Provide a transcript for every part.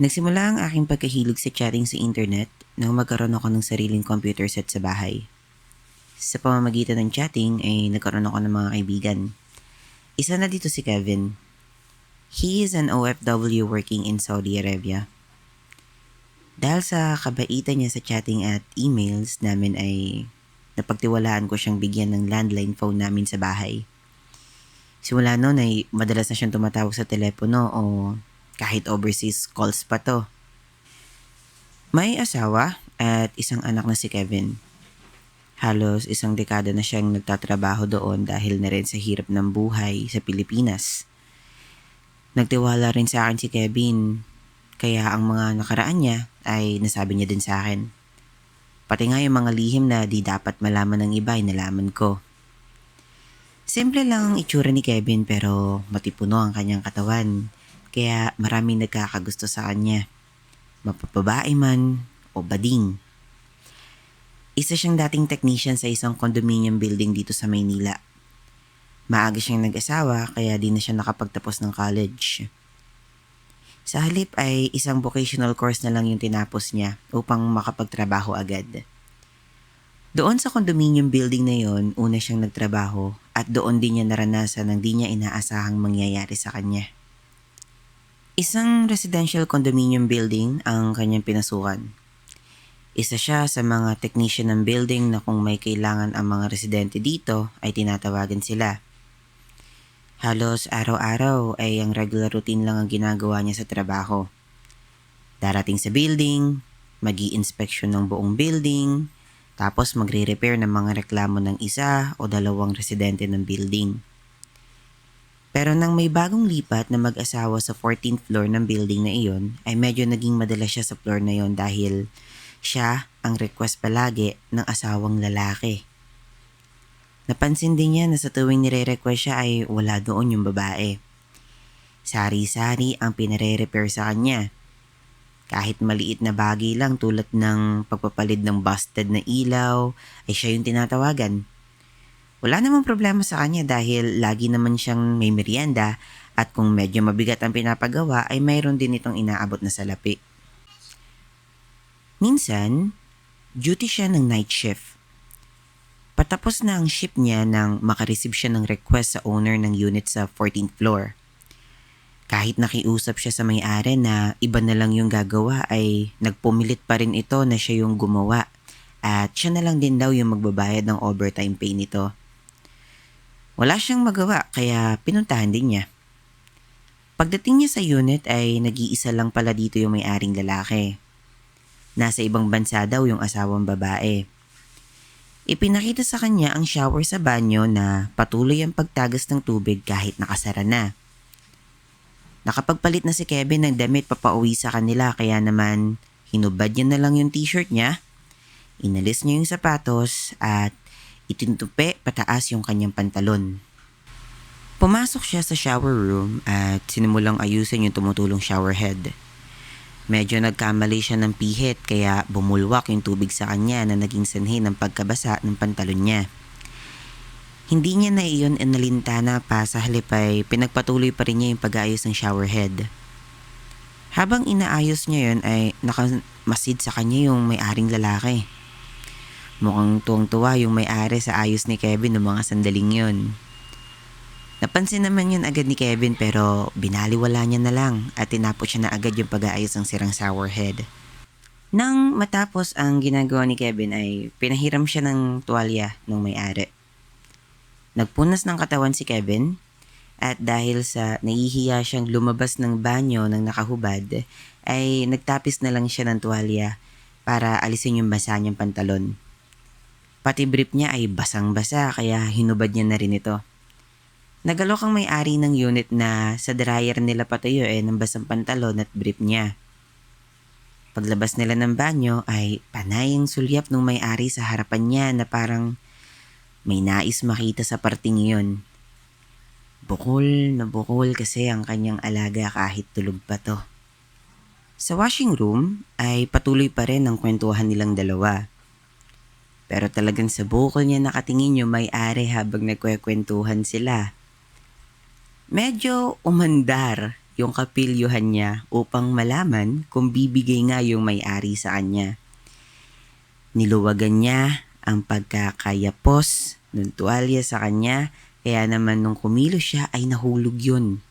Nagsimula ang aking pagkahilig sa chatting sa internet nang magkaroon ako ng sariling computer set sa bahay. Sa pamamagitan ng chatting ay nagkaroon ako ng mga kaibigan. Isa na dito si Kevin. He is an OFW working in Saudi Arabia. Dahil sa kabaitan niya sa chatting at emails namin ay napagtiwalaan ko siyang bigyan ng landline phone namin sa bahay. Simula noon ay madalas na siyang tumatawag sa telepono o kahit overseas calls pa to. May asawa at isang anak na si Kevin. Halos isang dekada na siyang nagtatrabaho doon dahil na rin sa hirap ng buhay sa Pilipinas. Nagtiwala rin sa akin si Kevin, kaya ang mga nakaraan niya ay nasabi niya din sa akin. Pati nga yung mga lihim na di dapat malaman ng iba ay nalaman ko. Simple lang ang itsura ni Kevin pero matipuno ang kanyang katawan, kaya maraming nagkakagusto sa kanya. Mapapabae man o bading. Isa siyang dating technician sa isang condominium building dito sa Maynila. Maaga siyang nag-asawa kaya di na siya nakapagtapos ng college. Sa halip ay isang vocational course na lang yung tinapos niya upang makapagtrabaho agad. Doon sa condominium building na yon, una siyang nagtrabaho at doon din niya naranasan ang di niya inaasahang mangyayari sa kanya. Isang residential condominium building ang kanyang pinasukan. Isa siya sa mga technician ng building na kung may kailangan ang mga residente dito ay tinatawagan sila. Halos araw-araw ay ang regular routine lang ang ginagawa niya sa trabaho. Darating sa building, mag-i-inspection ng buong building, tapos magre-repair ng mga reklamo ng isa o dalawang residente ng building. Pero nang may bagong lipat na mag-asawa sa 14th floor ng building na iyon, ay medyo naging madalas siya sa floor na iyon dahil siya ang request palagi ng asawang lalaki. Napansin din niya na sa tuwing nire-request siya ay wala doon yung babae. Sari-sari ang pinare-repair sa kanya. Kahit maliit na bagay lang tulad ng pagpapalid ng busted na ilaw ay siya yung tinatawagan. Wala namang problema sa kanya dahil lagi naman siyang may merienda at kung medyo mabigat ang pinapagawa ay mayroon din itong inaabot na salapi. Minsan, duty siya ng night shift. Patapos na ang shift niya nang makareceive siya ng request sa owner ng unit sa 14th floor. Kahit nakiusap siya sa may-ari na iba na lang yung gagawa ay nagpumilit pa rin ito na siya yung gumawa at siya na lang din daw yung magbabayad ng overtime pay nito. Wala siyang magawa kaya pinuntahan din niya. Pagdating niya sa unit ay nag-iisa lang pala dito yung may-aring lalaki. Nasa ibang bansa daw yung asawang babae. Ipinakita sa kanya ang shower sa banyo na patuloy ang pagtagas ng tubig kahit nakasara na. Nakapagpalit na si Kevin ng damit papauwi sa kanila kaya naman hinubad niya na lang yung t-shirt niya, inalis niya yung sapatos at itintupi pataas yung kanyang pantalon. Pumasok siya sa shower room at sinimulang ayusin yung tumutulong shower head. Medyo nagkamali siya ng pihit kaya bumulwak yung tubig sa kanya na naging sanhi ng pagkabasa ng pantalon niya. Hindi niya na iyon inalintana pa sa halip ay pinagpatuloy pa rin niya yung pag-aayos ng shower head. Habang inaayos niya yun ay nakamasid sa kanya yung may-aring lalaki. Mukhang tuwang-tuwa yung may-ari sa ayos ni Kevin noong mga sandaling yun. Napansin naman yun agad ni Kevin pero binaliwala niya na lang at tinapos siya na agad yung pag-aayos ng sirang shower head. Nang matapos ang ginagawa ni Kevin ay pinahiram siya ng tuwalya ng may-ari. Nagpunas ng katawan si Kevin at dahil sa nahihiya siyang lumabas ng banyo ng nakahubad ay nagtapis na lang siya ng tuwalya para alisin yung basa niyang pantalon. Pati brief niya ay basang-basa kaya hinubad niya na rin ito. Nagalok ang may-ari ng unit na sa dryer nila patayo ng basang pantalon at brief niya. Paglabas nila ng banyo ay panay ang sulyap ng may-ari sa harapan niya na parang may nais makita sa parting iyon. Bukol na bukol kasi ang kanyang alaga kahit tulog pa to. Sa washing room ay patuloy pa rin ang kwentuhan nilang dalawa. Pero talagang sa bukol niya nakatingin yung may-ari habang nagkwekwentuhan sila. Medyo umandar yung kapilyuhan niya upang malaman kung bibigay nga yung may-ari sa kanya. Niluwagan niya ang pagkakayapos ng tuwalya sa kanya, kaya naman nung kumilos siya ay nahulog yun.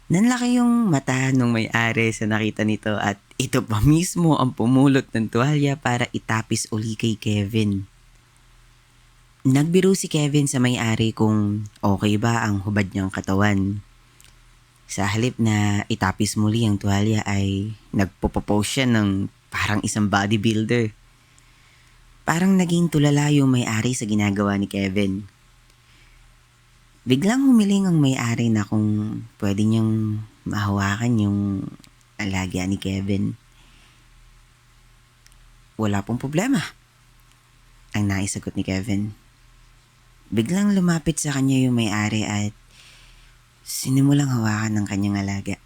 Nanlaki yung mata nung may-ari sa nakita nito at ito pa mismo ang pumulot ng tuwalya para itapis uli kay Kevin. Nagbiro si Kevin sa may-ari kung okay ba ang hubad niyang katawan. Sa halip na itapis muli ang tuwalya ay nagpo-propose siya ng parang isang bodybuilder. Parang naging tulala yung may-ari sa ginagawa ni Kevin. Biglang humiling ang may-ari na kung pwede niyang mahawakan yung alaga ni Kevin. Wala pong problema, ang naisagot ni Kevin. Biglang lumapit sa kanya yung may-ari at sinimulang hawakan ng kanyang alaga.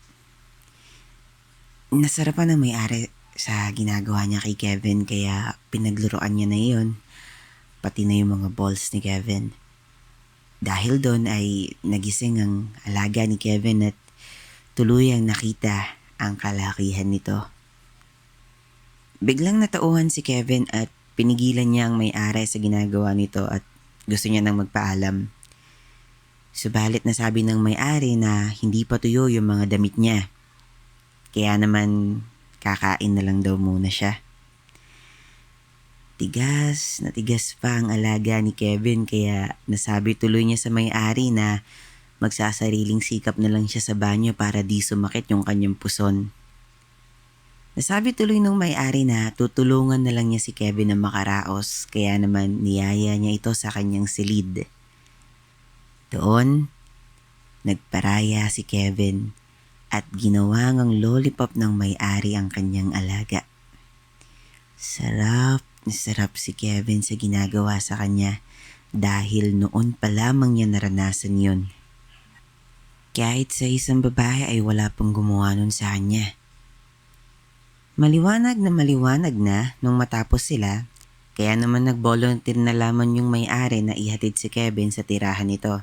Nasarapan ng may-ari sa ginagawa niya kay Kevin kaya pinagluruan niya na iyon, pati na yung mga balls ni Kevin. Dahil doon ay nagising ang alaga ni Kevin at tuluyang nakita ang kalakihan nito. Biglang natauhan si Kevin at pinigilan niya ang may-ari sa ginagawa nito at gusto niya nang magpaalam. Subalit nasabi ng may-ari na hindi pa tuyo yung mga damit niya. Kaya naman kakain na lang daw muna siya. Tigas na tigas pa ang alaga ni Kevin kaya nasabi tuloy niya sa may-ari na magsasariling sikap na lang siya sa banyo para di sumakit yung kanyang puson. Nasabi tuloy ng may-ari na tutulungan na lang niya si Kevin na makaraos kaya naman niyaya niya ito sa kanyang silid. Doon, nagparaya si Kevin at ginawa ngang lollipop ng may-ari ang kanyang alaga. Sarap na sarap si Kevin sa ginagawa sa kanya dahil noon pa lamang niya naranasan yun. Kahit sa isang babae ay wala pang gumawa nun sa kanya. Maliwanag na nung matapos sila, kaya naman nag-volunteer na lamang yung may-ari na ihatid si Kevin sa tirahan nito.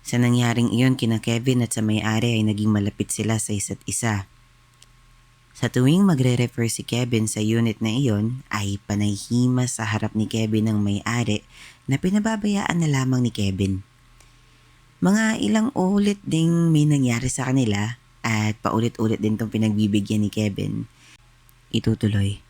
Sa nangyaring iyon kina Kevin at sa may-ari ay naging malapit sila sa isa't isa. Sa tuwing magre-refer si Kevin sa unit na iyon ay panayhimas sa harap ni Kevin ang may-ari na pinababayaan na lamang ni Kevin. Mga ilang ulit ding may nangyari sa kanila at paulit-ulit din tong pinagbibigyan ni Kevin. Itutuloy.